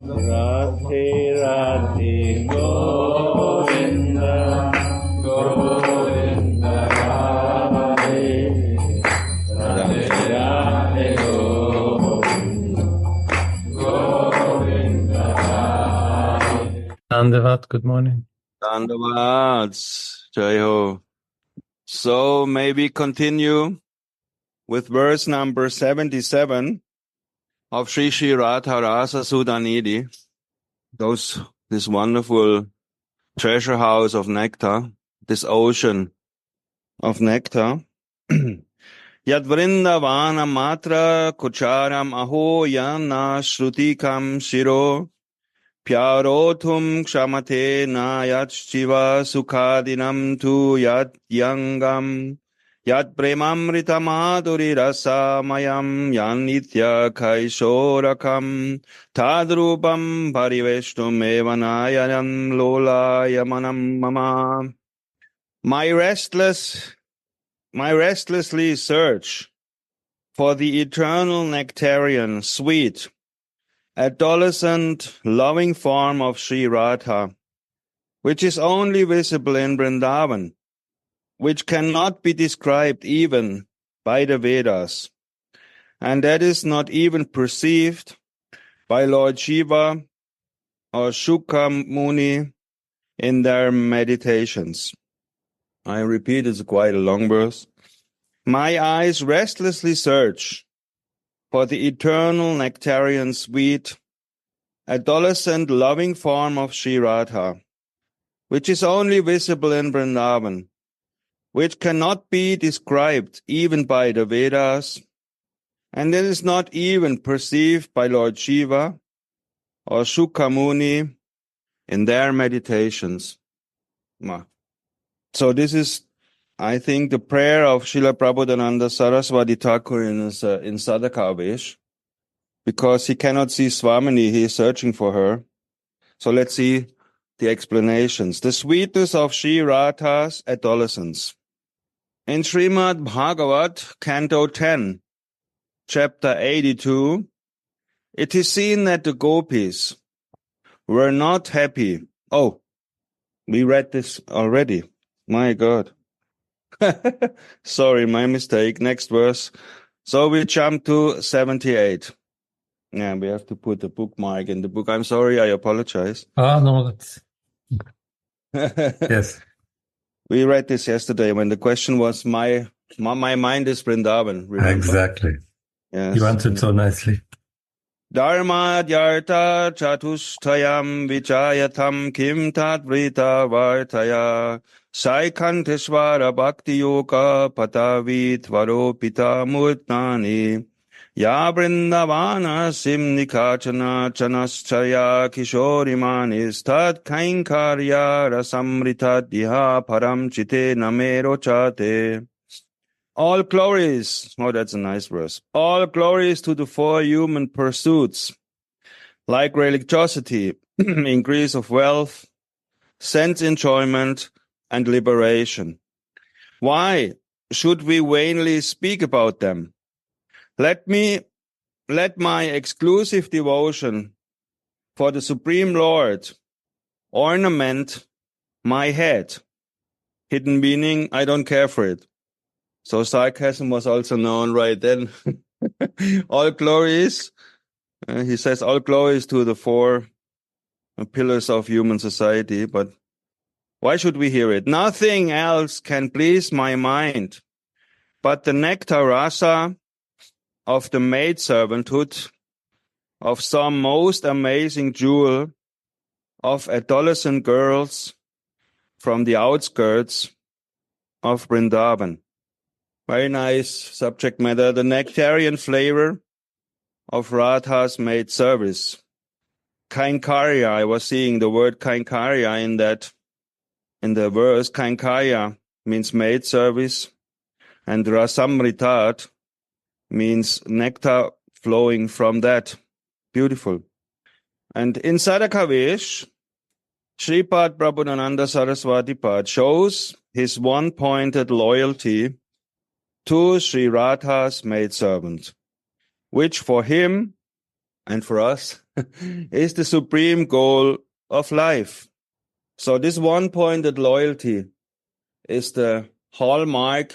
Radhe Radhe Govinda Govinda Radhe Radhe Radhe Govinda Govinda Radhe. Dandavat, good morning. Dandavat, Jai Ho. So maybe continue with verse number 77 of Sri Sri Radha Rasa Sudanidhi. This wonderful treasure house of nectar, this ocean of nectar. Yad vrindavana matra kucharam aho yana shrutikam shiro Pyarothum kshamate na yat shiva sukhadinam tu yat yangam yat premamrita madhuri rasa mayam yanitya kaishorakam tadrupam pariveshtum evanayanam lolayamanam mama. My restlessly search for the eternal nectarian sweet adolescent, loving form of Sri Radha, which is only visible in Vrindavan, which cannot be described even by the Vedas, and that is not even perceived by Lord Shiva or Shukha Muni in their meditations. I repeat, it's quite a long verse. My eyes restlessly search for the eternal nectarian sweet adolescent loving form of Sri Radha, which is only visible in Vrindavan, which cannot be described even by the Vedas, and it is not even perceived by Lord Shiva or Shukha Muni in their meditations. So this is, I think, the prayer of Srila Prabodhananda Saraswati Thakur in Sadhakavesh, because he cannot see Swamini, he is searching for her. So let's see the explanations. The sweetness of Sri Radha's adolescence. In Srimad Bhagavat, Canto 10, Chapter 82, it is seen that the gopis were not happy. Oh, we read this already. My God. Sorry, my mistake. Next verse. So we jump to 78. Yeah, we have to put a bookmark in the book. I'm sorry, I apologize. No, that's... Yes. We read this yesterday when the question was, my mind is Vrindavan, remember? Exactly. Yes. You answered so nicely. Dharma dhyarta chatushtayam vichayatam kim tadvrita vartaya saikanteshvara bhakti yoga patavit varopita mutnani ya vrindavana simnikachana chanaschaya kishorimanis tad kainkarya rasamrita diha param chite namero chate. All glories, oh, that's a nice verse. All glories to the four human pursuits, like religiosity, increase of wealth, sense enjoyment, and liberation. Why should we vainly speak about them? Let my exclusive devotion for the Supreme Lord ornament my head. Hidden meaning, I don't care for it. So sarcasm was also known right then. All glories, he says, all glories to the four pillars of human society, but why should we hear it? Nothing else can please my mind but the nectar rasa of the maidservanthood of some most amazing jewel of adolescent girls from the outskirts of Vrindavan. Very nice subject matter. The nectarian flavor of Radha's maid service. Kainkarya, I was seeing the word Kainkarya in the verse. Kainkarya means maid service, and Rasamritat means nectar flowing from that. Beautiful. And in Sadhakavesh, Sripad Prabodhananda Saraswati Pad shows his one-pointed loyalty to Sri Radha's maidservant, which for him and for us is the supreme goal of life. So this one-pointed loyalty is the hallmark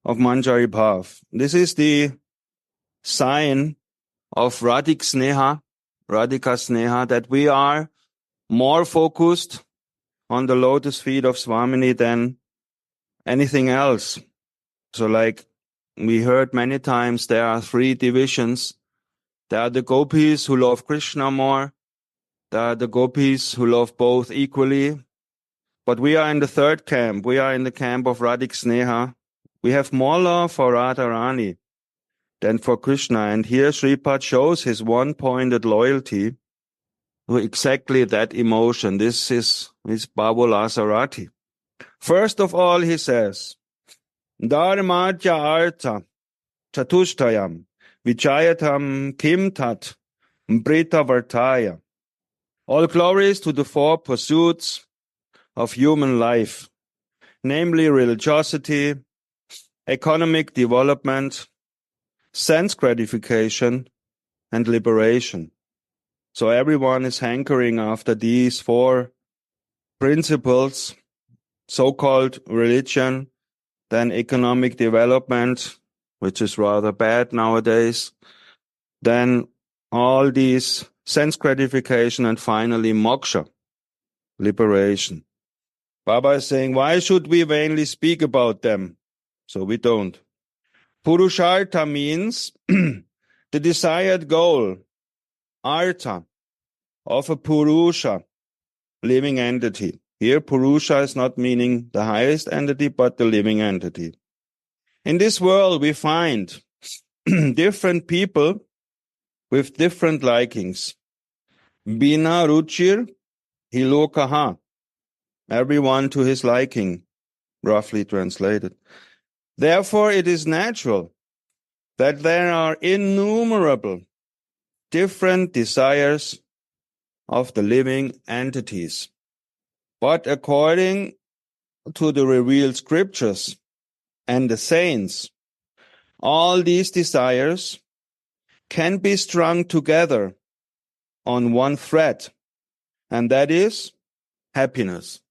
of Manjari Bhav. This is the sign of Radhika Sneha, that we are more focused on the lotus feet of Swamini than anything else. So like we heard many times, there are three divisions. There are the gopis who love Krishna more. There are the gopis who love both equally. But we are in the third camp. We are in the camp of Radhika Sneha. We have more love for Radharani than for Krishna. And here Sripad shows his one-pointed loyalty to exactly that emotion. This is his Bhavola Sarati. First of all, he says, Dharmadya artha chatushtayam vichayatam kim tat mbrita vartaya. All glories to the four pursuits of human life, namely religiosity, economic development, sense gratification, and liberation. So everyone is hankering after these four principles, so-called religion, then economic development, which is rather bad nowadays, then all these sense gratification, and finally moksha, liberation. Baba is saying, why should we vainly speak about them? So we don't. Purushartha means the desired goal, artha, of a purusha, living entity. Here, purusha is not meaning the highest entity, but the living entity. In this world, we find different people with different likings. Bina ruchir hilokaha. Everyone to his liking, roughly translated. Therefore, it is natural that there are innumerable different desires of the living entities. But according to the revealed scriptures and the saints, all these desires can be strung together on one thread, and that is happiness.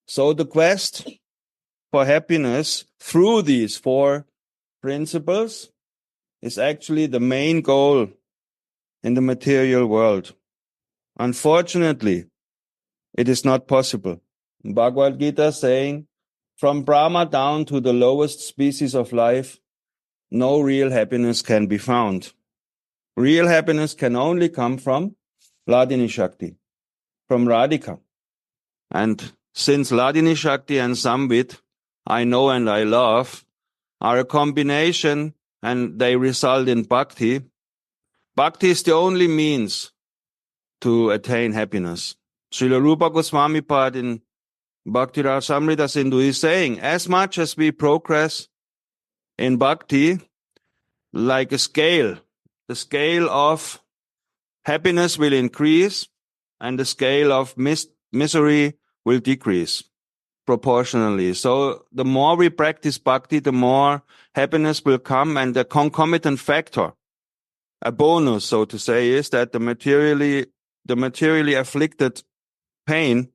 So the quest for happiness through these four principles is actually the main goal in the material world. Unfortunately, it is not possible. Bhagavad Gita saying, from Brahma down to the lowest species of life, no real happiness can be found. Real happiness can only come from Hladini Shakti, from Radhika. And since Hladini Shakti and Samvit, I know and I love, are a combination and they result in bhakti, bhakti is the only means to attain happiness. Srila Rupa Goswami Pad in Bhakti Rasamrita Sindhu is saying, as much as we progress in bhakti, like a scale, the scale of happiness will increase and the scale of misery will decrease proportionally. So the more we practice bhakti, the more happiness will come, and the concomitant factor, a bonus, so to say, is that the materially afflicted pain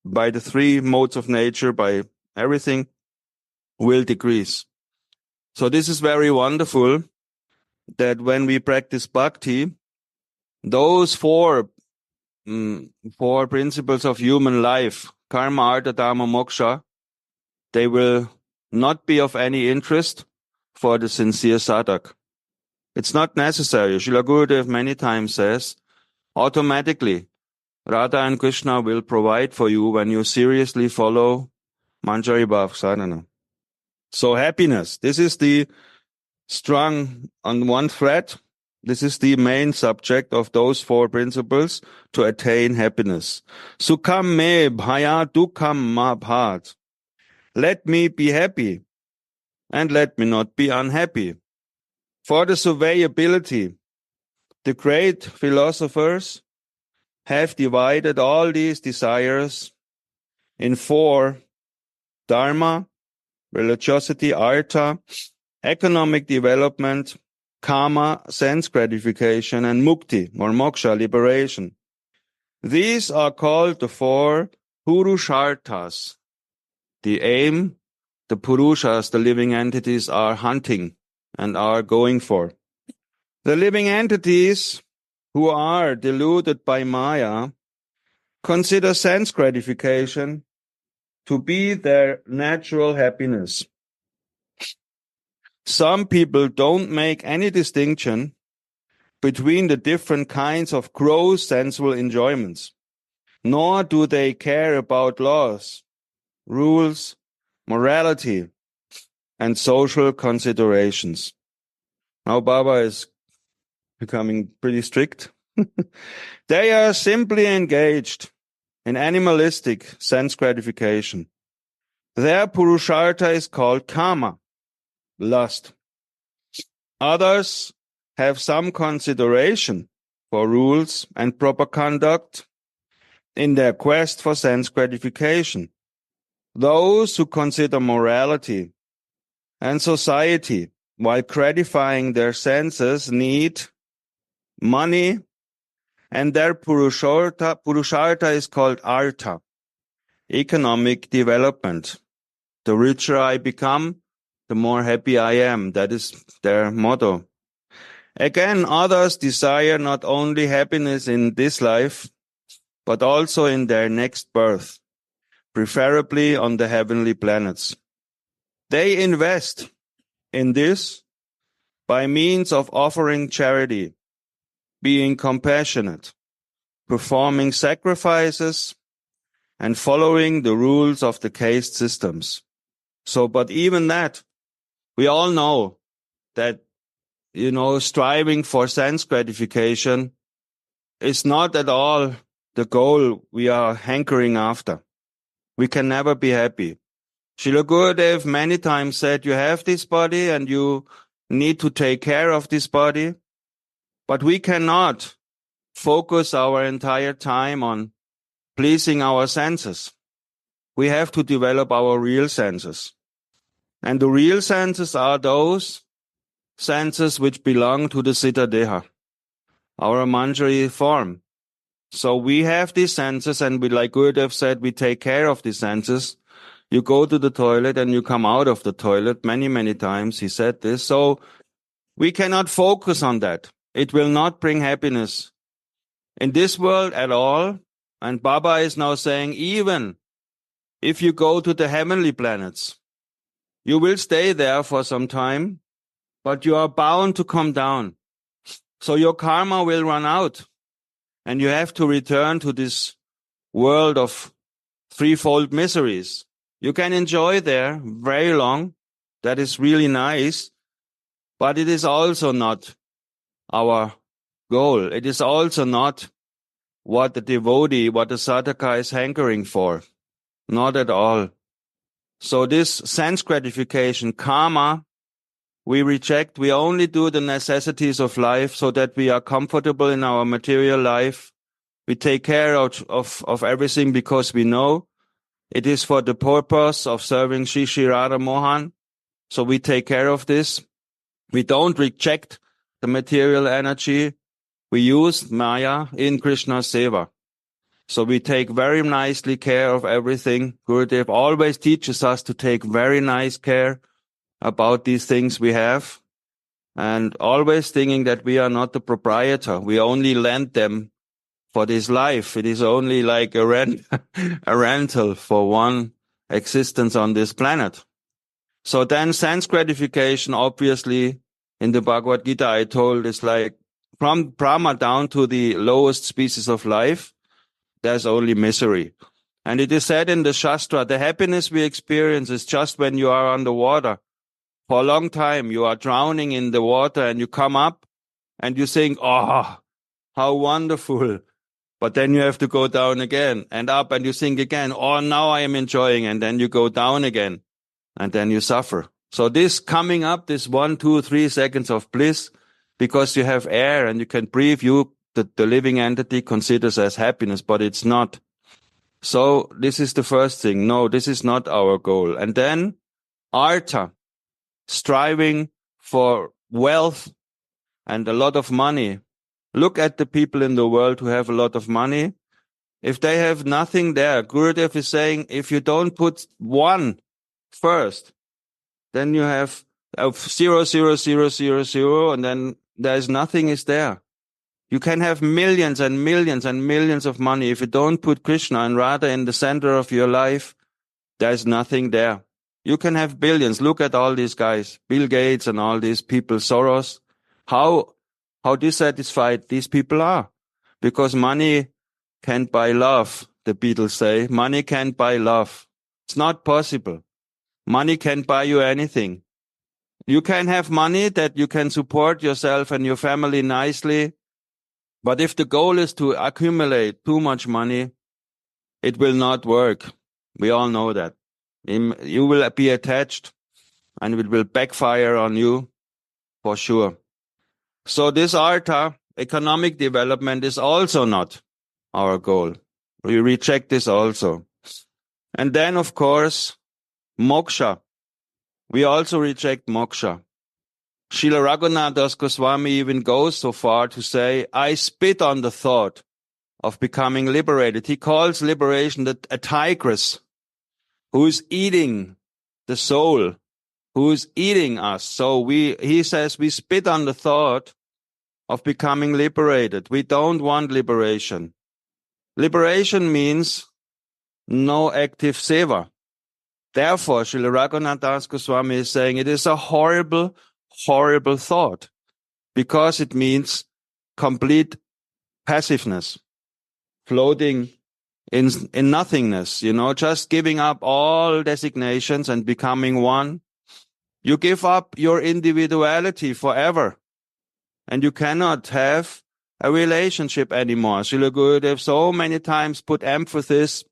by the three modes of nature, by everything, will decrease. So this is very wonderful that when we practice bhakti, those four principles of human life, karma, artha, dharma, moksha, they will not be of any interest for the sincere sadhak. It's not necessary. Srila Gurudev many times says, automatically, Radha and Krishna will provide for you when you seriously follow Manjari Bhav Sadhana. So happiness, this is the strung on one thread. This is the main subject of those four principles to attain happiness. Sukham me bhaya dukham ma bhat. Let me be happy and let me not be unhappy. For the surveyability, the great philosophers have divided all these desires in four: dharma, religiosity, artha, economic development, kama, sense gratification, and mukti, or moksha, liberation. These are called the four purusharthas. The aim, the purushas, the living entities, are hunting and are going for. The living entities who are deluded by Maya consider sense gratification to be their natural happiness. Some people don't make any distinction between the different kinds of gross sensual enjoyments, nor do they care about laws, rules, morality, and social considerations. Now Baba is becoming pretty strict. They are simply engaged in animalistic sense gratification. Their purushartha is called kama, lust. Others have some consideration for rules and proper conduct in their quest for sense gratification. Those who consider morality and society while gratifying their senses need money, and their purushartha is called artha, economic development. The richer I become, the more happy I am. That is their motto. Again, others desire not only happiness in this life, but also in their next birth, preferably on the heavenly planets. They invest in this by means of offering charity, being compassionate, performing sacrifices, and following the rules of the caste systems. But even that, we all know that, striving for sense gratification is not at all the goal we are hankering after. We can never be happy. Srila Gurudev many times said, you have this body and you need to take care of this body, but we cannot focus our entire time on pleasing our senses. We have to develop our real senses. And the real senses are those senses which belong to the Siddha Deha, our manjari form. So we have these senses, and we, like Gurudev said, we take care of these senses. You go to the toilet and you come out of the toilet many, many times. He said this. So we cannot focus on that. It will not bring happiness in this world at all. And Baba is now saying, even if you go to the heavenly planets, you will stay there for some time, but you are bound to come down. So your karma will run out, and you have to return to this world of threefold miseries. You can enjoy there very long. That is really nice, but it is also not our goal. It is also not what the devotee, what the sadhaka is hankering for. Not at all. So this sense gratification, karma, we reject. We only do the necessities of life so that we are comfortable in our material life. We take care of everything because we know it is for the purpose of serving Shri Radha Mohan. So we take care of this. We don't reject the material energy. We use Maya in Krishna's seva. So we take very nicely care of everything. Gurudev always teaches us to take very nice care about these things we have, and always thinking that we are not the proprietor. We only lend them for this life. It is only like a rental for one existence on this planet. So then sense gratification, obviously, in the Bhagavad Gita I told, is like from Brahma down to the lowest species of life, there's only misery. And it is said in the Shastra, the happiness we experience is just when you are underwater. For a long time, you are drowning in the water and you come up and you think, oh, how wonderful. But then you have to go down again and up, and you think again, oh, now I am enjoying. And then you go down again and then you suffer. So this coming up, this 1, 2, 3 seconds of bliss, because you have air and you can breathe, the living entity considers as happiness, but it's not. So this is the first thing. No, this is not our goal. And then artha, striving for wealth and a lot of money. Look at the people in the world who have a lot of money. If they have nothing there, Gurudev is saying, if you don't put one first, then you have 0, 0, 0, 0, 0, and then there's nothing is there. You can have millions and millions and millions of money. If you don't put Krishna and Radha in the center of your life, there's nothing there. You can have billions. Look at all these guys, Bill Gates and all these people, Soros. How dissatisfied these people are. Because money can't buy love, the Beatles say. Money can't buy love. It's not possible. Money can't buy you anything. You can have money that you can support yourself and your family nicely. But if the goal is to accumulate too much money, it will not work. We all know that. You will be attached and it will backfire on you for sure. So this artha, economic development, is also not our goal. We reject this also. And then, of course, moksha. We also reject moksha. Srila Raghunath Das Goswami even goes so far to say, I spit on the thought of becoming liberated. He calls liberation a tigress who is eating the soul, who is eating us. So he says we spit on the thought of becoming liberated. We don't want liberation. Liberation means no active seva. Therefore, Srila Raghunath Das Goswami is saying it is a horrible, horrible thought because it means complete passiveness, floating in nothingness, just giving up all designations and becoming one. You give up your individuality forever and you cannot have a relationship anymore. Srila Gurudev so many times put emphasis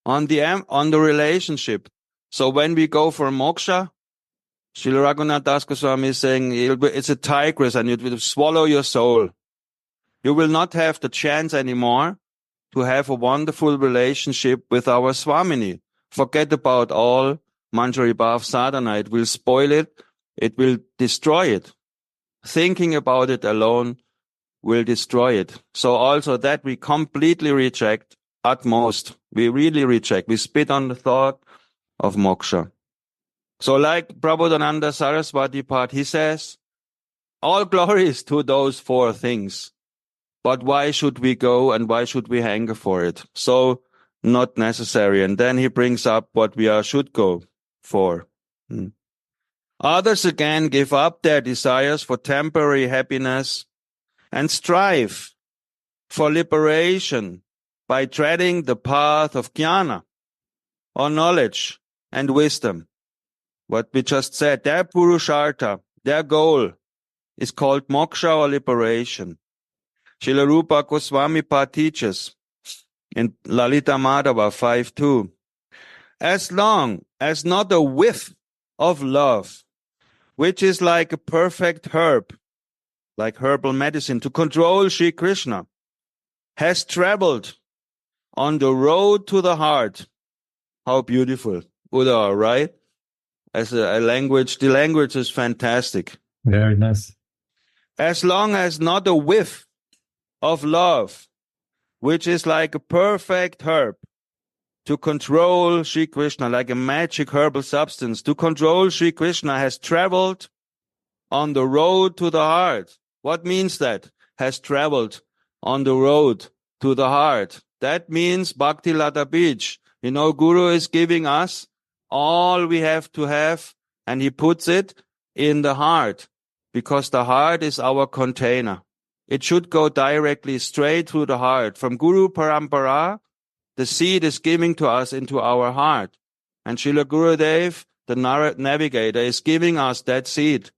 on the relationship. So when we go for moksha, Srila Raghunath Das Goswami is saying it's a tigress and it will swallow your soul. You will not have the chance anymore to have a wonderful relationship with our Swamini. Forget about all Manjari Bhav sadhana. It will spoil it. It will destroy it. Thinking about it alone will destroy it. So also that we completely reject at most. We really reject. We spit on the thought of moksha. So like Prabodhananda Saraswati Pad, he says, all glories to those four things. But why should we go and why should we hanker for it? So not necessary. And then he brings up what we should go for. Others again give up their desires for temporary happiness and strive for liberation by treading the path of jnana or knowledge and wisdom. What we just said, their purushartha, their goal is called moksha or liberation. Srila Rupa Goswami Pad teaches in Lalita Madhava 5.2, as long as not a whiff of love, which is like a perfect herb, like herbal medicine, to control Sri Krishna, has traveled on the road to the heart. How beautiful. Uddhava, right? As a language, the language is fantastic. Very nice. As long as not a whiff of love, which is like a perfect herb, to control Sri Krishna, like a magic herbal substance, to control Sri Krishna has traveled on the road to the heart. What means that? Has traveled on the road to the heart. That means Bhakti Lata Beach. Guru is giving us all we have to have, and he puts it in the heart, because the heart is our container. It should go directly straight through the heart. From Guru Parampara, the seed is giving to us into our heart. And Srila Gurudev, the navigator, is giving us that seed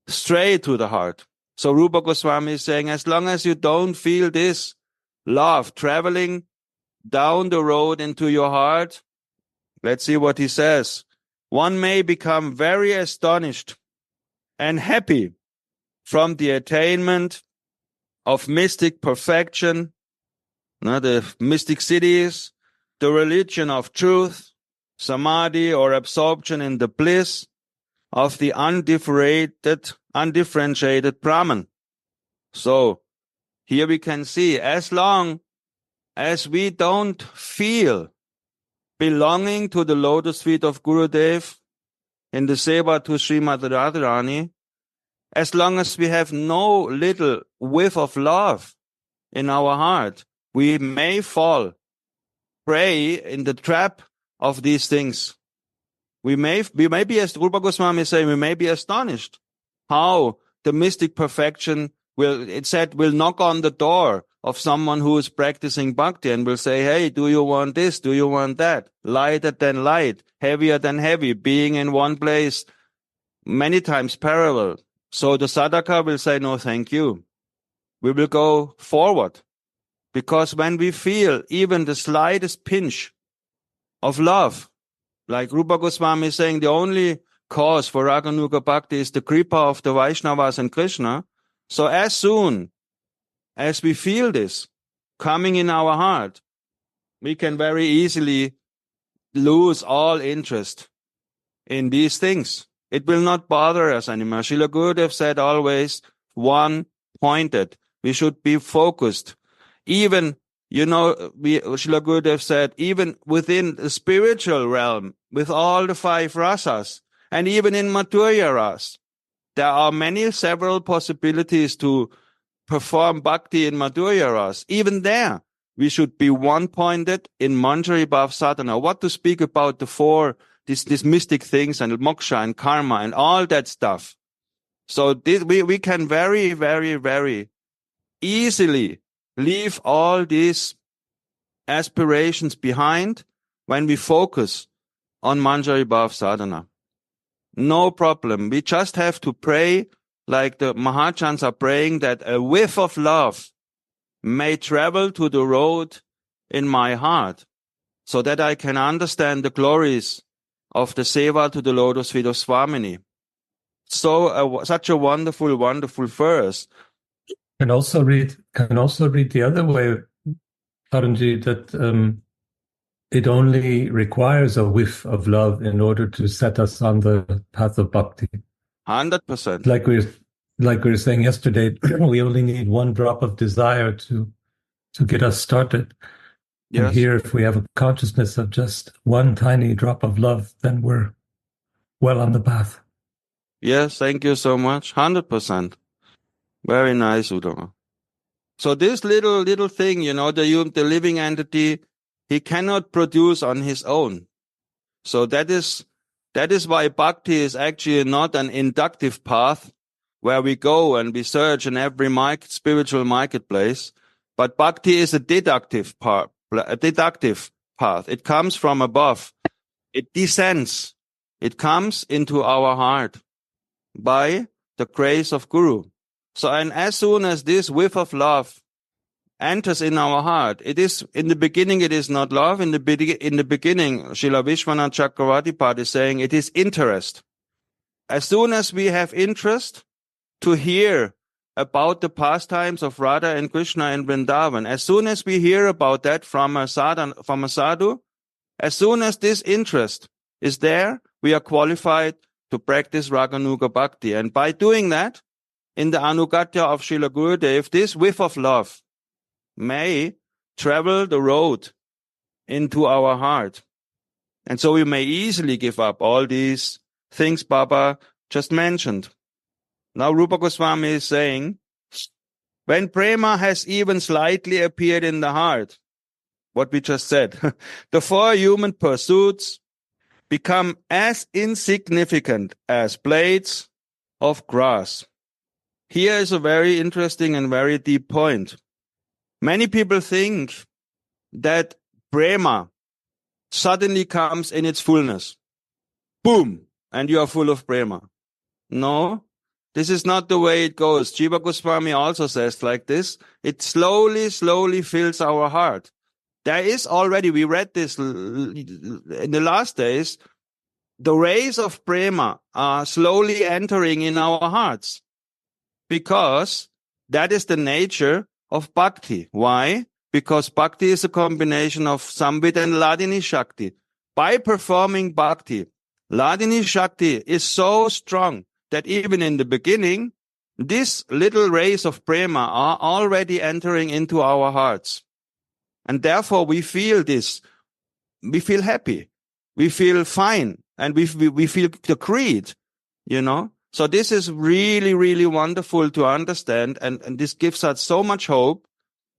straight to the heart. So Rupa Goswami is saying, as long as you don't feel this love traveling down the road into your heart, let's see what he says. One may become very astonished and happy from the attainment of mystic perfection, the mystic cities, the religion of truth, samadhi or absorption in the bliss of the undifferentiated Brahman. So here we can see, as long as we don't feel belonging to the lotus feet of Gurudev in the seva to Srimad Radharani, as long as we have no little whiff of love in our heart, we may fall prey in the trap of these things. We may be, as Rupa Goswami is saying, we may be astonished how the mystic perfection will knock on the door of someone who is practicing bhakti and will say, hey, do you want this? Do you want that? Lighter than light, heavier than heavy, being in one place many times parallel. So the sadhaka will say, no, thank you. We will go forward. Because when we feel even the slightest pinch of love, like Rupa Goswami is saying, the only cause for Raganuga Bhakti is the kripa of the Vaishnavas and Krishna. So as soon as we feel this coming in our heart, we can very easily lose all interest in these things. It will not bother us anymore. Srila Gurudev said always one-pointed. We should be focused. Even, Srila Gurudev said, even within the spiritual realm, with all the 5 rasas, and even in Madhurya Ras, there are several possibilities to perform bhakti in Madhurya Ras. Even there, we should be one-pointed in Manjari Bhav Sadhana. What to speak about the 4, these mystic things and moksha and karma and all that stuff. So we can very, very, very easily leave all these aspirations behind when we focus on Manjari Bhav Sadhana. No problem. We just have to pray like the Mahajans are praying, that a whiff of love may travel to the road in my heart, so that I can understand the glories of the seva to the lotus feet of Swamini. So such a wonderful, wonderful verse. Can also read the other way, Tarunji, that it only requires a whiff of love in order to set us on the path of bhakti. 100%. Like we were saying yesterday, we only need one drop of desire to get us started. Yes. And here, if we have a consciousness of just one tiny drop of love, then we're well on the path. Yes, thank you so much. 100%. Very nice, Uddhava. So this little thing, the living entity, he cannot produce on his own. So that is why bhakti is actually not an inductive path where we go and we search in every spiritual marketplace, but bhakti is a deductive path. It comes from above. It descends. It comes into our heart by the grace of Guru. So, and as soon as this whiff of love enters in our heart, it is, in the beginning, it is not love. In the beginning, Srila Vishwanath Chakravarti Pad is saying it is interest. As soon as we have interest to hear about the pastimes of Radha and Krishna in Vrindavan, as soon as we hear about that from a sadhu, as soon as this interest is there, we are qualified to practice Raganuga Bhakti. And by doing that, in the Anugatya of Srila Gurudev, this whiff of love may travel the road into our heart. And so we may easily give up all these things Baba just mentioned. Now Rupa Goswami is saying, when prema has even slightly appeared in the heart, what we just said, the 4 human pursuits become as insignificant as blades of grass. Here is a very interesting and very deep point. Many people think that prema suddenly comes in its fullness. Boom! And you are full of prema. No, this is not the way it goes. Jiva Goswami also says like this. It slowly fills our heart. There is already, we read this in the last days, the rays of prema are slowly entering in our hearts, because that is the nature of bhakti. Why? Because bhakti is a combination of samvit and ladini shakti. By performing bhakti, ladini shakti is so strong that even in the beginning, these little rays of prema are already entering into our hearts. And therefore we feel this. We feel happy. We feel fine. And we feel the creed, you know. So this is really, really wonderful to understand. And this gives us so much hope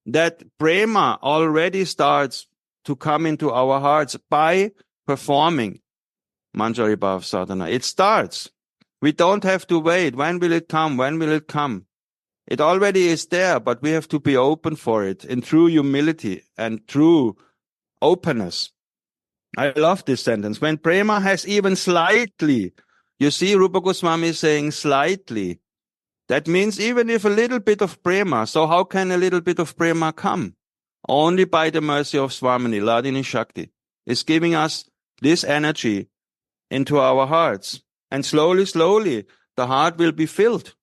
that prema already starts to come into our hearts by performing Manjari Bhav Sadhana. It starts. We don't have to wait. When will it come? When will it come? It already is there, but we have to be open for it in true humility and true openness. I love this sentence. When prema has even slightly, you see Rupa Goswami is saying slightly. That means even if a little bit of prema. So how can a little bit of prema come? Only by the mercy of Swamini, Ladini Shakti, is giving us this energy into our hearts. And slowly, slowly, the heart will be filled.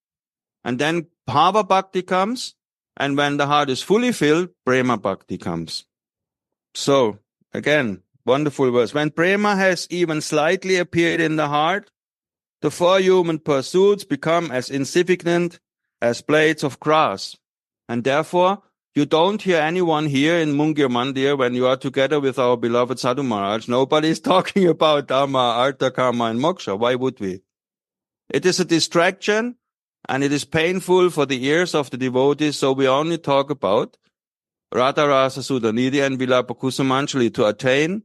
And then Bhava Bhakti comes. And when the heart is fully filled, Prema Bhakti comes. So, again, wonderful verse. When Prema has even slightly appeared in the heart, the four human pursuits become as insignificant as blades of grass. And therefore, you don't hear anyone here in Mungir Mandir when you are together with our beloved Sadhu Maharaj. Nobody is talking about Dharma, Artha, Karma, and Moksha. Why would we? It is a distraction, and it is painful for the ears of the devotees, so we only talk about Radha, Rasa, Sudha, Nidhi, and Vilapa Kusumanjali to attain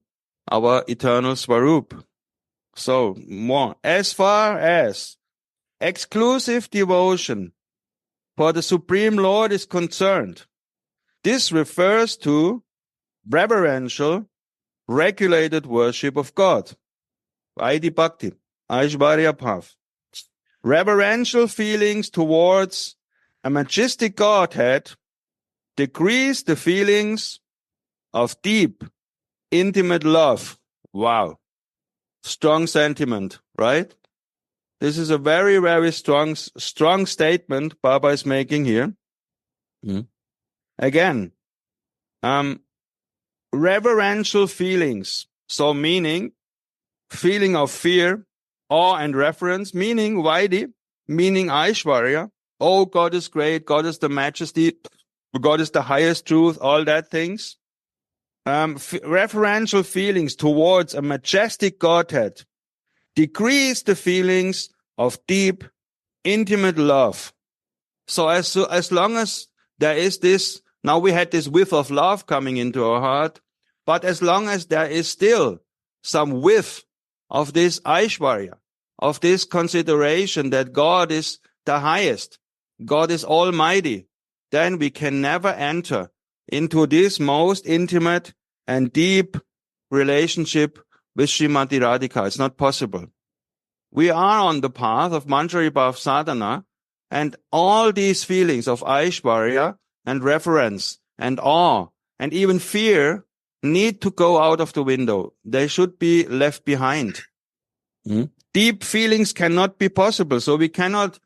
our eternal Swarup. So, more. As far as exclusive devotion for the Supreme Lord is concerned, this refers to reverential, regulated worship of God. Vaidhi Bhakti, Aishvarya Bhav. Reverential feelings towards a majestic Godhead decrease the feelings of deep, intimate love. Wow. Strong sentiment, right? This is a very, very strong statement Baba is making here. Again, reverential feelings. So meaning, feeling of fear, awe and reverence, meaning Vaidhi, meaning Aishvarya. Oh, God is great, God is the majesty, God is the highest truth, all that things. Reverential feelings towards a majestic Godhead decrease the feelings of deep, intimate love. So as long as there is this, now we had this whiff of love coming into our heart, but as long as there is still some whiff of this Aishvarya, of this consideration that God is the highest, God is almighty, then we can never enter into this most intimate and deep relationship with Srimati Radhika. It's not possible. We are on the path of Manjari Bhav Sadhana, and all these feelings of Aishvarya and reverence and awe and even fear need to go out of the window. They should be left behind. Deep feelings cannot be possible. So we cannot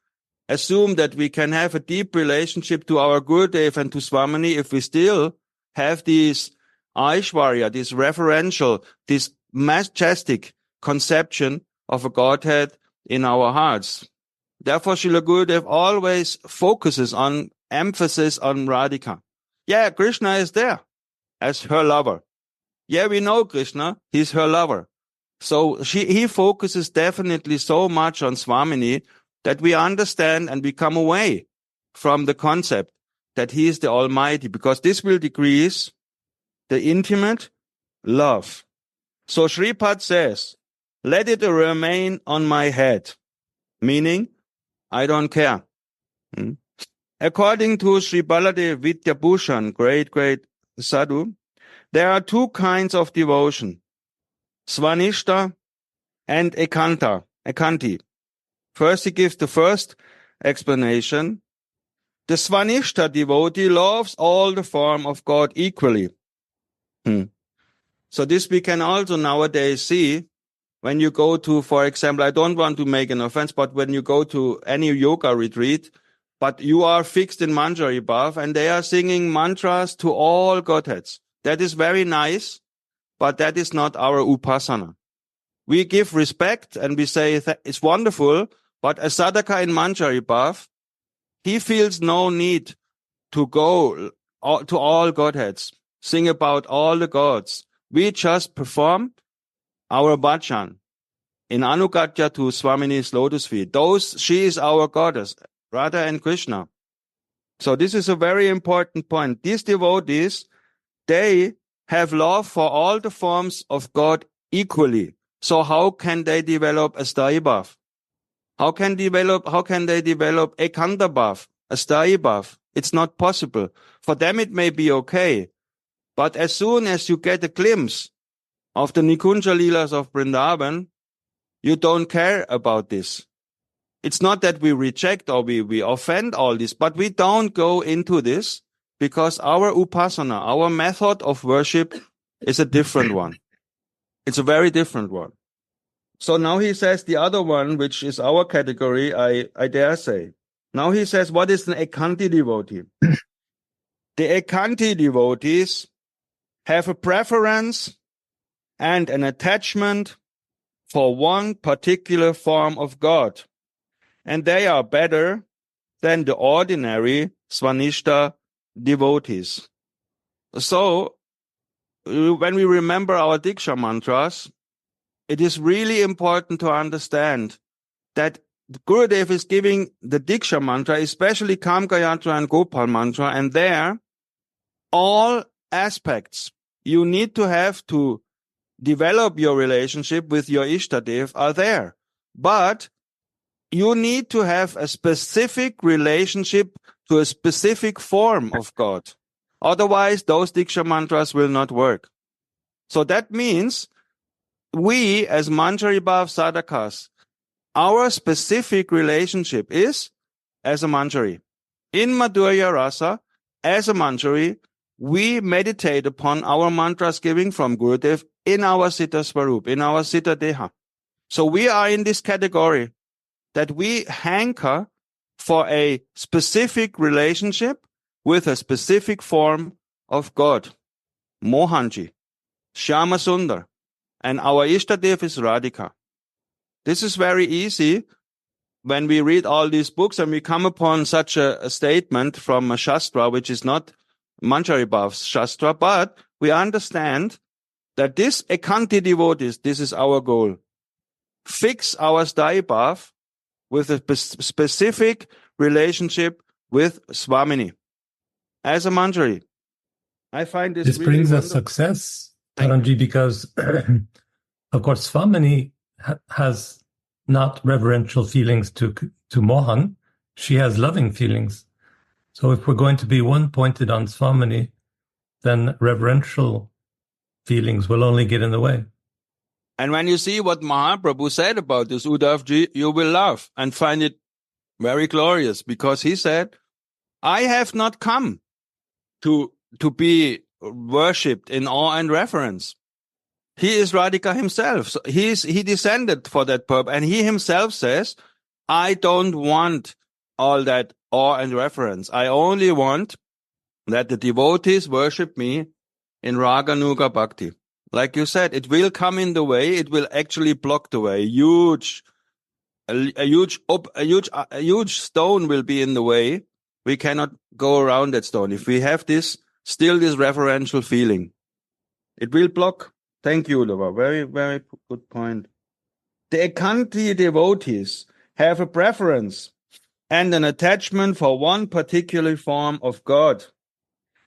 assume that we can have a deep relationship to our Gurudev and to Swamini if we still have these Aishvarya, this reverential, this majestic conception of a Godhead in our hearts. Therefore, Srila Gurudev always focuses on emphasis on Radhika. Yeah, Krishna is there as her lover. Yeah, we know Krishna, he's her lover. So he focuses definitely so much on Swamini that we understand and we come away from the concept that he is the Almighty, because this will decrease the intimate love. So Shripad says, let it remain on my head, meaning I don't care. According to Sri Baladev Vidyabhushan, great sadhu, there are two kinds of devotion, Svanishta and Ekanti. First, he gives the first explanation. The Svanishta devotee loves all the form of God equally. So this we can also nowadays see when you go to, for example, I don't want to make an offense, but when you go to any yoga retreat, but you are fixed in Manjari Bhav and they are singing mantras to all Godheads. That is very nice, but that is not our upasana. We give respect and we say it's wonderful, but a sadhaka in Manjari Bhav He feels no need to go to all Godheads, sing about all the gods. We just perform our bhajan in Anugatya to Swamini's lotus feet. She is our goddess, Radha and Krishna. So this is a very important point. These devotees, they have love for all the forms of God equally. So how can they develop a sthayi bhav? How can they develop ekanta bhav, a sthayi bhav? It's not possible. For them it may be okay. But as soon as you get a glimpse of the Nikunja Leelas of Vrindavan, you don't care about this. It's not that we reject or we offend all this, but we don't go into this because our upasana, our method of worship is a different one. It's a very different one. So now he says the other one, which is our category, I dare say. Now he says, what is an Ekanti devotee? The Ekanti devotees have a preference and an attachment for one particular form of God, and they are better than the ordinary Svanishta devotees. So, when we remember our Diksha mantras, it is really important to understand that Gurudev is giving the Diksha mantra, especially Kam Gayatra and Gopal mantra, and there, all aspects you need to have to develop your relationship with your Ishtadev are there. But you need to have a specific relationship to a specific form of God. Otherwise, those Diksha mantras will not work. So that means we, as Manjari Bhav sadhakas, our specific relationship is as a Manjari. In Madhurya Rasa, as a Manjari, we meditate upon our mantras giving from Gurudev in our Siddha Swarup, in our Siddha Deha. So we are in this category that we hanker for a specific relationship with a specific form of God. Mohanji, Shyama Sundar, and our Ishtadev is Radhika. This is very easy when we read all these books and we come upon such a statement from a Shastra, which is not Manjari Bhav's Shastra, but we understand that this Ekanti devotees, this is our goal. Fix our sthayi bhav with a specific relationship with Swamini as a Manjari. I find this really brings us wonderful. success, Thank Taranji, because of course Swamini has not reverential feelings to Mohan. She has loving feelings. So if we're going to be one-pointed on Swamini, then reverential feelings will only get in the way. And when you see what Mahaprabhu said about this Uddhavji, you will laugh and find it very glorious, because he said, I have not come to be worshipped in awe and reverence. He is Radhika himself. So he descended for that purpose. And he himself says, I don't want all that awe and reverence. I only want that the devotees worship me in Raga Nuga Bhakti. Like you said, it will come in the way. It will actually block the way. A huge stone will be in the way. We cannot go around that stone. If we have this reverential feeling, it will block. Thank you, Uddhava. Very, very good point. The Ekanti devotees have a preference and an attachment for one particular form of God,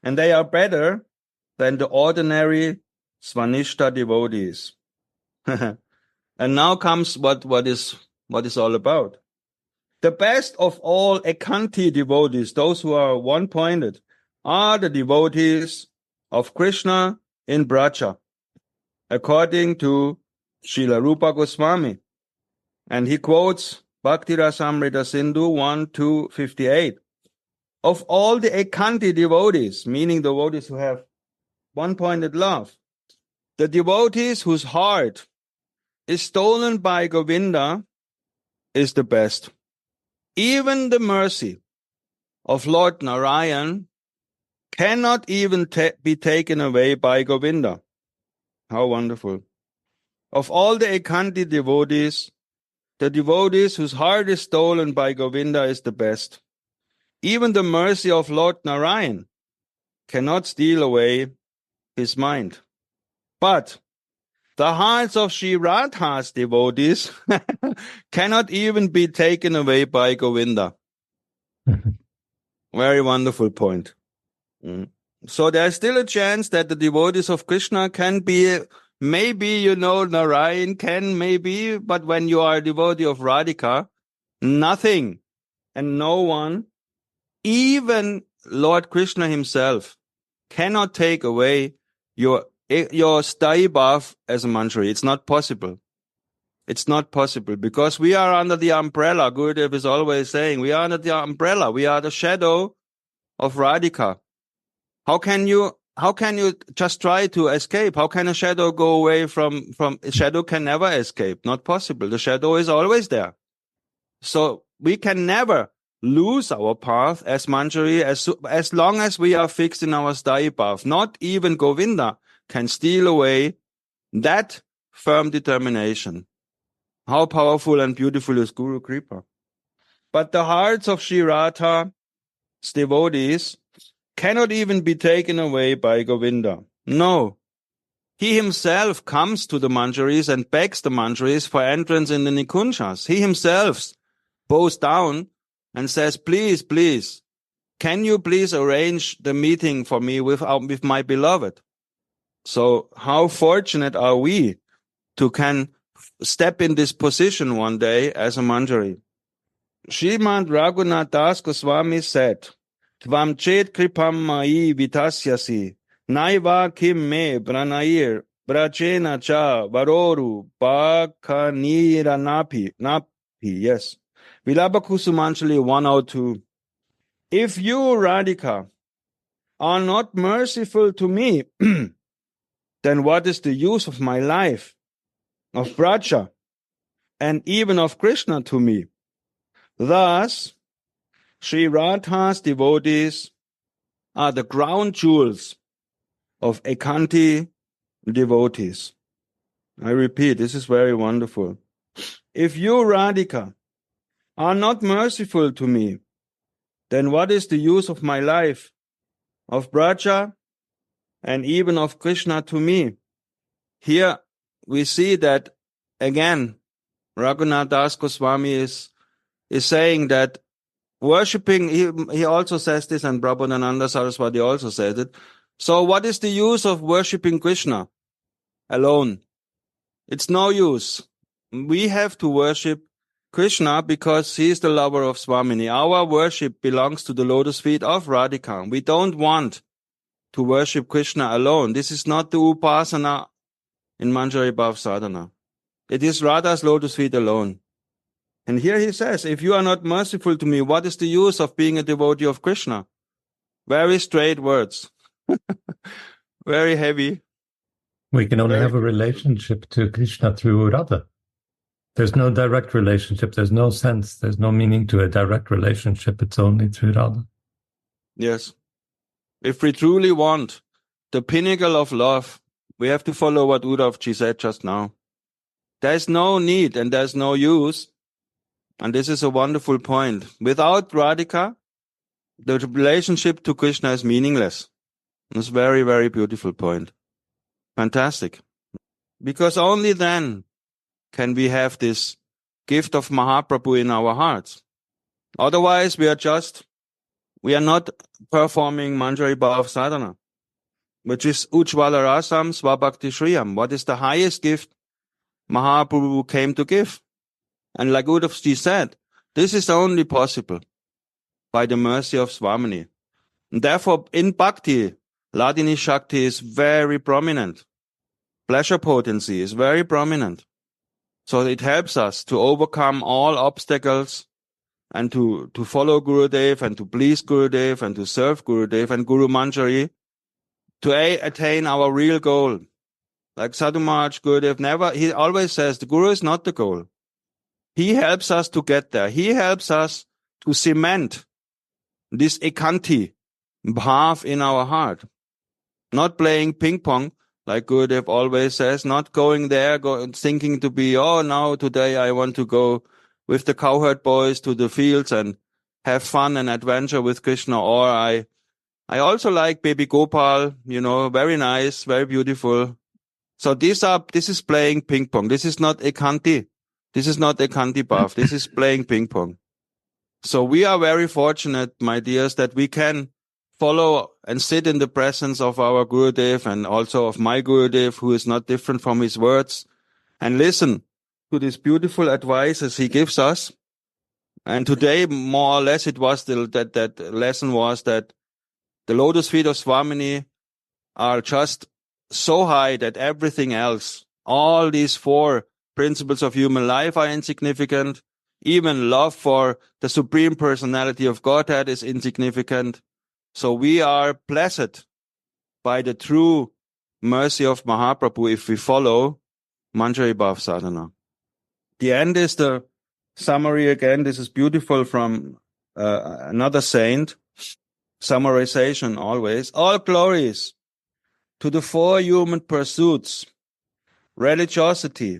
and they are better than the ordinary Svanishta devotees. And now comes what is all about. The best of all Ekanti devotees, those who are one-pointed, are the devotees of Krishna in Braja, according to Srila Rupa Goswami. And he quotes Bhakti Rasamrita Sindhu 1:258. Of all the Ekanti devotees, meaning devotees who have one-pointed love, the devotees whose heart is stolen by Govinda is the best. Even the mercy of Lord Narayan cannot even be taken away by Govinda. How wonderful. Of all the Ekanti devotees, the devotees whose heart is stolen by Govinda is the best. Even the mercy of Lord Narayan cannot steal away his mind. But the hearts of Sri Radha's devotees cannot even be taken away by Govinda. Very wonderful point. So there's still a chance that the devotees of Krishna can be, maybe, Narayan can, maybe, but when you are a devotee of Radhika, nothing and no one, even Lord Krishna himself, cannot take away your sthayi bhav as a manjari. It's not possible. It's not possible because we are under the umbrella. Gurudev is always saying, we are under the umbrella. We are the shadow of Radhika. How can you just try to escape? How can a shadow go away from a shadow can never escape? Not possible. The shadow is always there. So we can never lose our path as manjari as long as we are fixed in our sthayi bhav. Not even Govinda can steal away that firm determination. How powerful and beautiful is Guru Kripa. But the hearts of Sri Radha's devotees cannot even be taken away by Govinda. No. He himself comes to the manjaris and begs the manjaris for entrance in the Nikunjas. He himself bows down and says, please, please, can you please arrange the meeting for me with my beloved? So how fortunate are we to can step in this position one day as a manjari. Srimad Raghunath Das Goswami said, Tvam chet kripam mai vitasyasi, naiva kim me branair, brachena cha varoru bakanira napi. Yes. Vilabhakusumanjali 102. If you, Radhika, are not merciful to me, then what is the use of my life, of Braja, and even of Krishna to me? Thus, Sri Radha's devotees are the crown jewels of Ekanti devotees. I repeat, this is very wonderful. If you, Radhika, are not merciful to me, then what is the use of my life, of Braja, and even of Krishna to me? Here we see that, again, Raghunath Das Goswami is saying that worshipping, he also says this, and Prabhupada Saraswati also said it. So what is the use of worshipping Krishna alone? It's no use. We have to worship Krishna because he is the lover of Swamini. Our worship belongs to the lotus feet of Radhika. We don't want to worship Krishna alone. This is not the upasana in Manjari Bhav Sadhana. It is Radha's lotus feet alone. And here he says, if you are not merciful to me, what is the use of being a devotee of Krishna? Very straight words. Very heavy. We can only have a relationship to Krishna through Radha. There's no direct relationship. There's no sense. There's no meaning to a direct relationship. It's only through Radha. Yes. If we truly want the pinnacle of love, we have to follow what Uddhavji said just now. There's no need and there's no use. And this is a wonderful point. Without Radhika, the relationship to Krishna is meaningless. It's a very, very beautiful point. Fantastic. Because only then can we have this gift of Mahaprabhu in our hearts. Otherwise, we are not performing Manjari Bhav Sadhana, which is Ujjvala Rasam Svabhakti Shriyam. What is the highest gift Mahaprabhu came to give? And like Uddhavji said, this is only possible by the mercy of Swamini. And therefore, in Bhakti, Ladini Shakti is very prominent. Pleasure potency is very prominent. So it helps us to overcome all obstacles and to follow Gurudev and to please Gurudev and to serve Gurudev and Guru Manjari to attain our real goal. Like Sadhu Maharaj, Gurudev he always says the Guru is not the goal. He helps us to get there. He helps us to cement this ekanti bhav in our heart. Not playing ping pong, like Gurudev always says, not going there, thinking to be, now today I want to go with the cowherd boys to the fields and have fun and adventure with Krishna, or I also like baby Gopal, very nice, very beautiful. So this is playing ping pong. This is not ekanti. This is not ekanti bhav. This is playing ping pong. So we are very fortunate, my dears, that we can follow and sit in the presence of our Gurudev and also of my Gurudev, who is not different from his words, and listen to this beautiful advices he gives us. And today, more or less, it was that lesson was that the lotus feet of Swamini are just so high that everything else, all these 4 principles of human life are insignificant. Even love for the Supreme Personality of Godhead is insignificant. So we are blessed by the true mercy of Mahaprabhu if we follow Manjari Bhav Sadhana. The end is the summary again. This is beautiful from another saint. Summarization always. All glories to the 4 human pursuits: religiosity,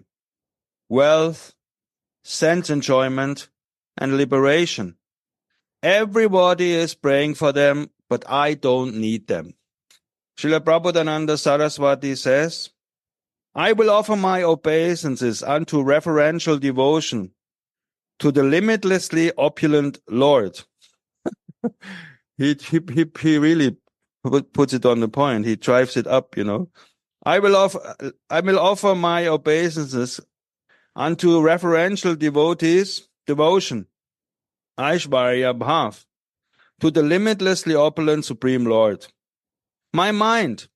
wealth, sense enjoyment, and liberation. Everybody is praying for them, but I don't need them. Srila Prabodhananda Saraswati says, I will offer my obeisances unto reverential devotion to the limitlessly opulent Lord. He really puts it on the point. He drives it up, I will offer my obeisances unto reverential devotion, Aishvarya Bhav, to the limitlessly opulent Supreme Lord. My mind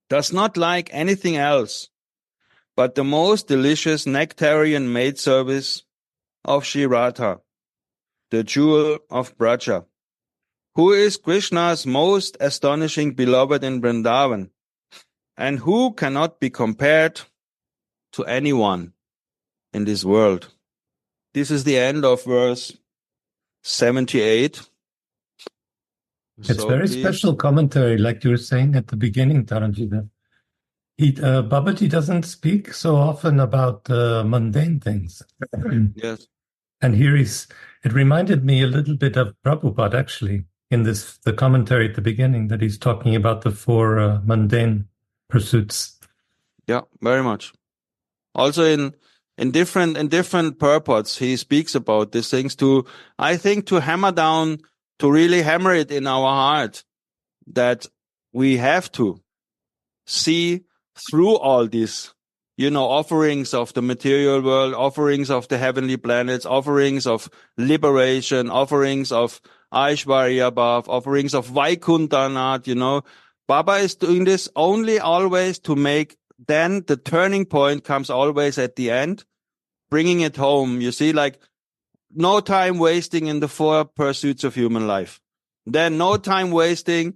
does not like anything else but the most delicious nectarian maidservice of Sri Radha, the jewel of Braja, who is Krishna's most astonishing beloved in Vrindavan, and who cannot be compared to anyone in this world. This is the end of verse 78. It's very special commentary, like you were saying at the beginning, Taranji. Babaji doesn't speak so often about mundane things. Yes. And here it reminded me a little bit of Prabhupada, actually, in the commentary at the beginning, that he's talking about the 4 mundane pursuits. Yeah, very much. Also in different purports, he speaks about these things I think to hammer down, to really hammer it in our heart that we have to see through all these, offerings of the material world, offerings of the heavenly planets, offerings of liberation, offerings of Aishvarya Bhav, offerings of Vaikuntha. Baba is doing this only always to make, then the turning point comes always at the end, bringing it home. You see, like no time wasting in the 4 pursuits of human life. Then no time wasting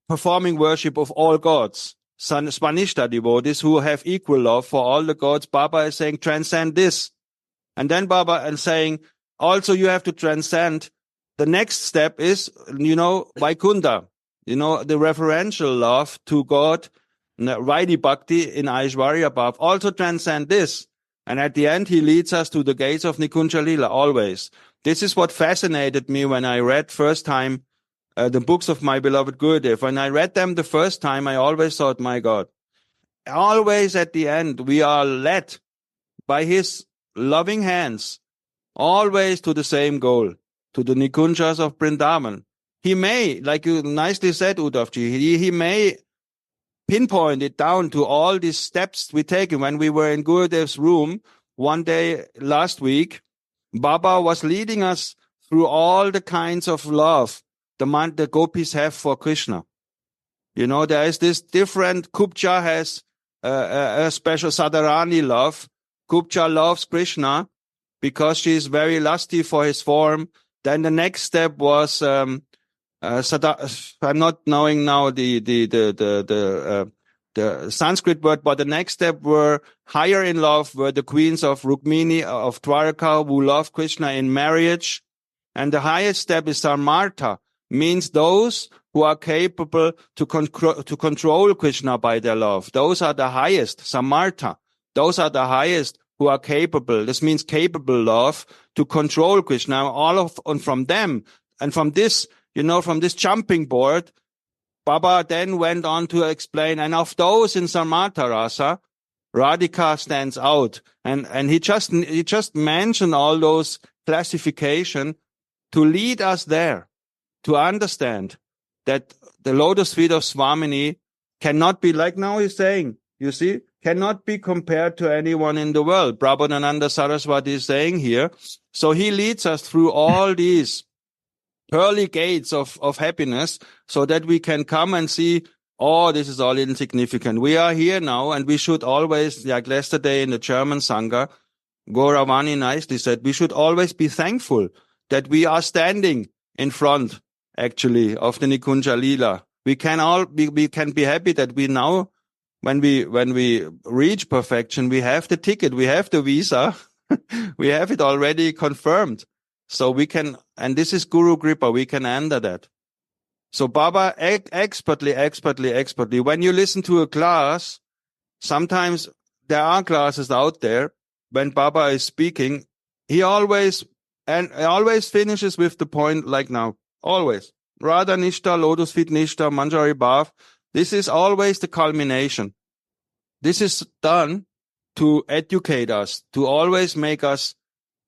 performing worship of all gods. Svanishta devotees who have equal love for all the gods. Baba is saying, transcend this. And then Baba is saying, also you have to transcend. The next step is, Vaikuntha, the reverential love to God, Vaidhi Bhakti in Aishvarya Bhav. Also transcend this. And at the end, he leads us to the gates of Nikunja Lila, always. This is what fascinated me when I read first time the books of my beloved Gurudev. When I read them the first time, I always thought, my God, always at the end, we are led by his loving hands, always to the same goal, to the Nikunjas of Vrindavan. He may, like you nicely said, Uddhavji, he may pinpoint it down to all these steps we take. When we were in Gurudev's room one day last week, Baba was leading us through all the kinds of love the gopis have for Krishna. There is this different, Kubja has a special Sadharani love. Kubja loves Krishna because she is very lusty for his form. Then the next step was, I'm not knowing now the Sanskrit word, but the next step were higher in love, were the queens of Rukmini, of Dwaraka, who love Krishna in marriage. And the highest step is Samartha, means those who are capable to control Krishna by their love. Those are the highest, Samartha. Those are the highest who are capable. This means capable of to control Krishna. And from them, and from this, from this jumping board, Baba then went on to explain, and of those in Samatha Rasa, Radhika stands out. And he just mentioned all those classification to lead us there, to understand that the lotus feet of Swamini cannot be, like now he's saying, you see, cannot be compared to anyone in the world. Prabhupada Saraswati is saying here. So he leads us through all these pearly gates of happiness so that we can come and see, oh, this is all insignificant. We are here now, and we should always, like yesterday in the German Sangha, Gauravani nicely said, we should always be thankful that we are standing in front, actually, of the Nikunja Leela. We can be happy that we now, when we reach perfection, we have the ticket, we have the visa, we have it already confirmed. So we can, and this is Guru Kripa, we can enter that. So Baba expertly, when you listen to a class, sometimes there are classes out there, when Baba is speaking, he always finishes with the point like now, always. Radha Nishta, Lotus Feet Nishta, Manjari Bhav. This is always the culmination. This is done to educate us, to always make us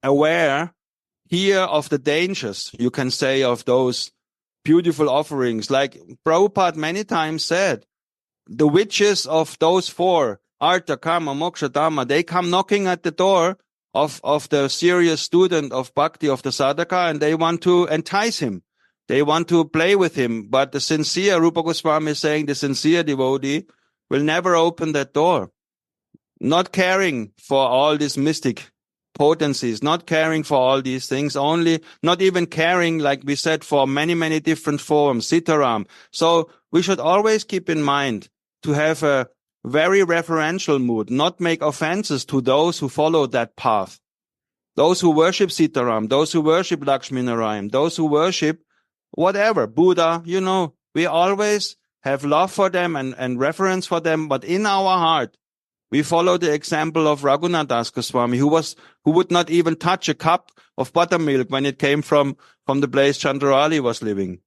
aware here of the dangers, you can say, of those beautiful offerings. Like Prabhupada many times said, the witches of those four, Artha, Kama, Moksha, Dhamma, they come knocking at the door of the serious student of bhakti, of the sadhaka, and they want to entice him. They want to play with him. But the sincere, Rupa Goswami is saying, the sincere devotee will never open that door. Not caring for all these mystic potencies, not caring for all these things, not even caring, like we said, for many, many different forms, Sitaram. So we should always keep in mind to have a very reverential mood, not make offenses to those who follow that path. Those who worship Sitaram, those who worship Lakshmi Narayan, those who worship whatever, Buddha, we always have love for them and reverence for them, but in our heart, we follow the example of Raghunath Das Goswami, who would not even touch a cup of buttermilk when it came from the place Chandraali was living.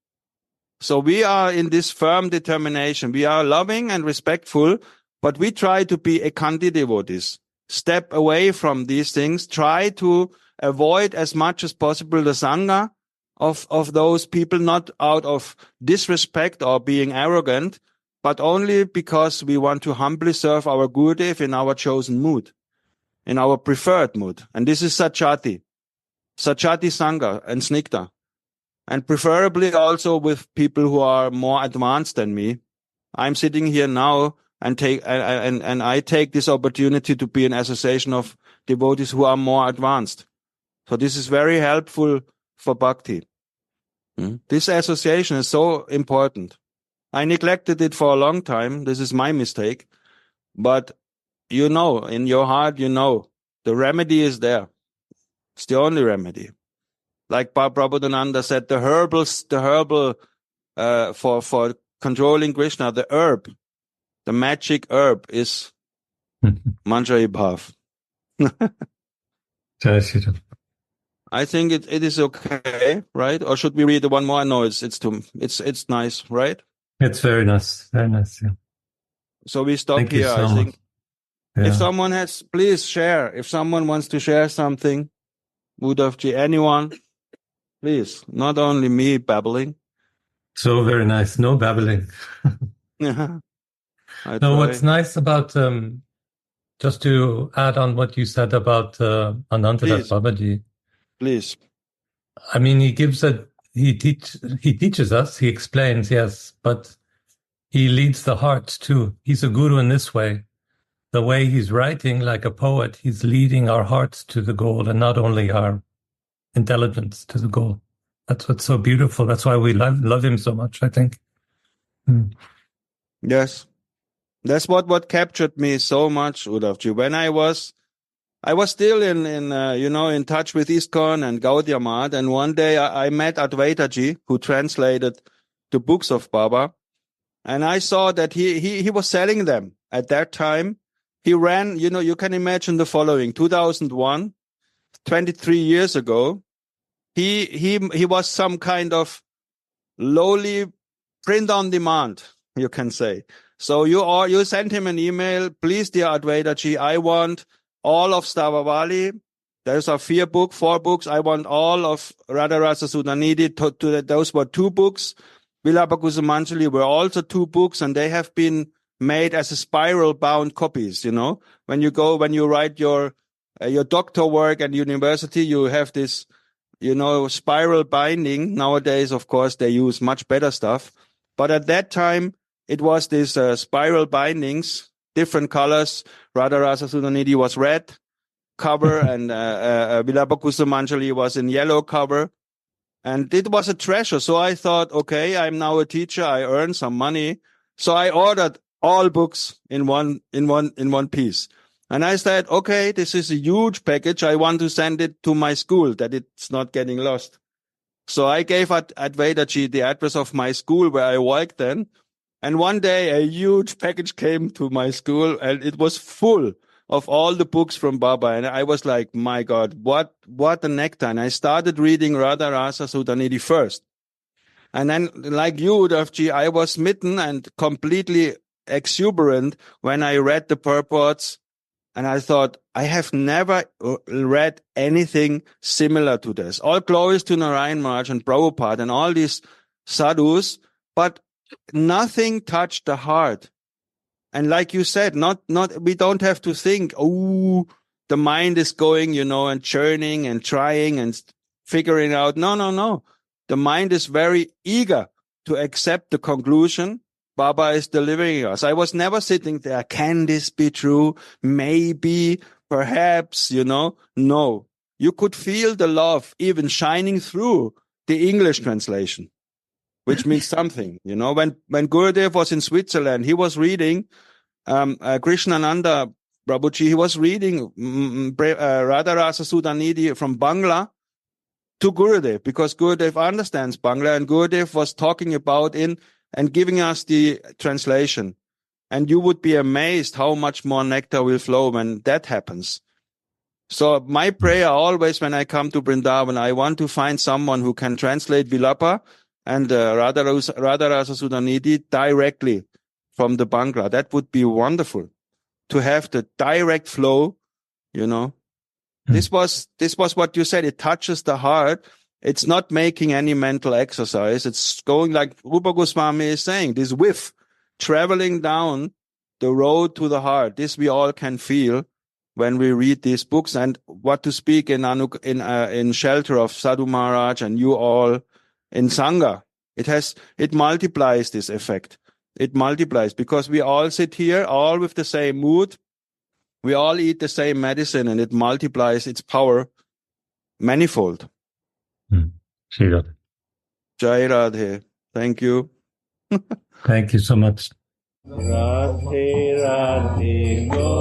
So we are in this firm determination. We are loving and respectful, but we try to be Ekanti devotees. Step away from these things. Try to avoid as much as possible the Sangha of those people, not out of disrespect or being arrogant, but only because we want to humbly serve our Gurudev in our chosen mood, in our preferred mood. And this is Sachati Sangha and Snigdha. And preferably also with people who are more advanced than me. I'm sitting here now and I take this opportunity to be an association of devotees who are more advanced. So this is very helpful for bhakti. This association is so important. I neglected it for a long time. This is my mistake. But in your heart, the remedy is there. It's the only remedy. Like Prabhupada said, the herbal for controlling Krishna, the herb, the magic herb is Manjari Bhav. I think it is okay, right? Or should we read one more? No, it's nice, right? It's very nice, yeah. So we stop Thank here. you so I think much. Yeah. if someone has, please share. If someone wants to share something, Budavji, anyone, please. Not only me babbling. So very nice. No babbling. Yeah. What's nice about just to add on what you said about Anantadas Babaji. Please. I mean, he teaches us, he explains, yes, but he leads the hearts too. He's a guru in this way. The way he's writing like a poet, he's leading our hearts to the goal and not only our intelligence to the goal. That's what's so beautiful. That's why we love him so much, I think. Yes. That's what captured me so much, Udavji. When I was still in touch with ISKCON and Gaudiya Math, and one day I met Advaitaji, who translated the books of Baba, and I saw that he was selling them. At that time, He ran, you can imagine the following. 2001, 23 years ago, he was some kind of lowly print on demand, you can say. So you sent him an email, please, dear Advaitaji, I want all of Stavavali. There's a 4 books. I want all of Radha Rasa Sudhanidhi. Those were 2 books. Vilapa Kusumanjali were also 2 books, and they have been made as a spiral bound copies. When you write your doctor work at university, you have this, spiral binding. Nowadays, of course, they use much better stuff. But at that time, it was this spiral bindings, different colors. Radha Rasa Sudhanidhi was red cover, and Vilapa Kusumanjali was in yellow cover. And it was a treasure. So I thought, okay, I'm now a teacher. I earn some money. So I ordered all books in one piece. And I said, okay, this is a huge package. I want to send it to my school, that it's not getting lost. So I gave Advaitaji the address of my school where I worked then. And one day a huge package came to my school, and it was full of all the books from Baba. And I was like, my God, what a nectar. And I started reading Radha Rasa Sudhanidhi first. And then, like you, Udavji, I was smitten and completely exuberant when I read the purports. And I thought, I have never read anything similar to this. All glories to Narayan Maharaj and Prabhupada and all these sadhus, but nothing touched the heart. And like you said, we don't have to think, the mind is going, and churning and trying and figuring out. No. The mind is very eager to accept the conclusion Baba is delivering us. I was never sitting there. Can this be true? Maybe, perhaps, No. You could feel the love even shining through the English translation, which means something. When Gurudev was in Switzerland, he was reading Krishnananda Prabhuji, he was reading Radha Rasa Sudhanidhi from Bangla to Gurudev, because Gurudev understands Bangla, and Gurudev was talking about and giving us the translation. And you would be amazed how much more nectar will flow when that happens. So my prayer always when I come to Vrindavan, I want to find someone who can translate Vilapa and Radha Rasa Sudhanidhi directly from the Bangla. That would be wonderful to have the direct flow, This was what you said. It touches the heart. It's not making any mental exercise. It's going like Rupa Goswami is saying, this whiff traveling down the road to the heart. This we all can feel when we read these books, and what to speak in shelter of Sadhu Maharaj and you all in Sangha. It multiplies this effect. It multiplies because we all sit here, all with the same mood. We all eat the same medicine, and it multiplies its power manifold. Sri Radha. Jai Radhe. Thank you. Thank you so much. Radhe Radhe Go